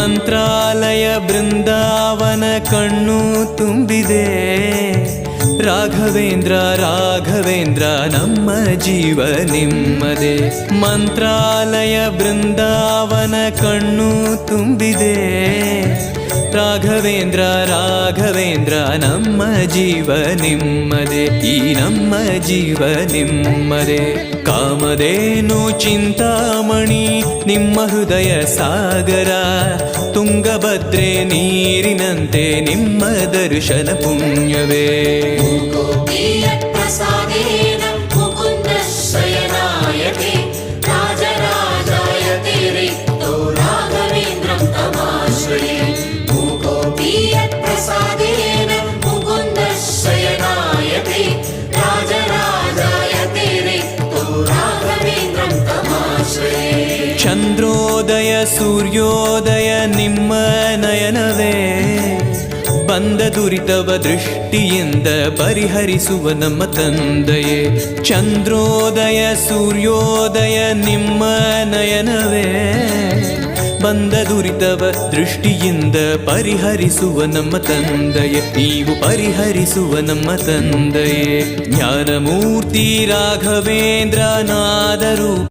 ಮಂತ್ರಾಲಯ ಬೃಂದಾವನ ಕಣ್ಣು ತುಂಬಿದೆ. ರಾಘವೇಂದ್ರ ರಾಘವೇಂದ್ರ ನಮ್ಮ ಜೀವ ನಿಮ್ಮದೇ. ಮಂತ್ರಾಲಯ ಬೃಂದಾವನ ಕಣ್ಣು ತುಂಬಿದೆ. ರಾಘವೇಂದ್ರ ರಾಘವೇಂದ್ರ ನಮ್ಮ ಜೀವ ನಿಮ್ಮದೇ. ಈ ನಮ್ಮ ಜೀವ ನಿಮ್ಮದೇ. ಕಾಮಧೇನು ಚಿಂತಾಮಣಿ ನಿಮ್ಮ ಹೃದಯ ಸಾಗರ. ತುಂಗಭದ್ರೆ ನೀರಿನಂತೆ ನಿಮ್ಮ ದರ್ಶನ ಪುಣ್ಯವೇ. ಚಂದ್ರೋದಯ ಸೂರ್ಯೋದಯ ನಿಮ್ಮ ನಯನವೇ. ಬಂದ ದುರಿತವ ದೃಷ್ಟಿಯಿಂದ ಪರಿಹರಿಸುವ ನಮ್ಮ ತಂದೆಯೇ. ಚಂದ್ರೋದಯ ಸೂರ್ಯೋದಯ ನಿಮ್ಮ ನಯನವೇ. ಬಂದ ದುರಿತವ ದೃಷ್ಟಿಯಿಂದ ಪರಿಹರಿಸುವ ನಮ್ಮ ತಂದೆಯೇ. ನೀವು ಪರಿಹರಿಸುವ ನಮ್ಮ ತಂದೆಯೇ. ಜ್ಞಾನಮೂರ್ತಿ ರಾಘವೇಂದ್ರ ನಾದರು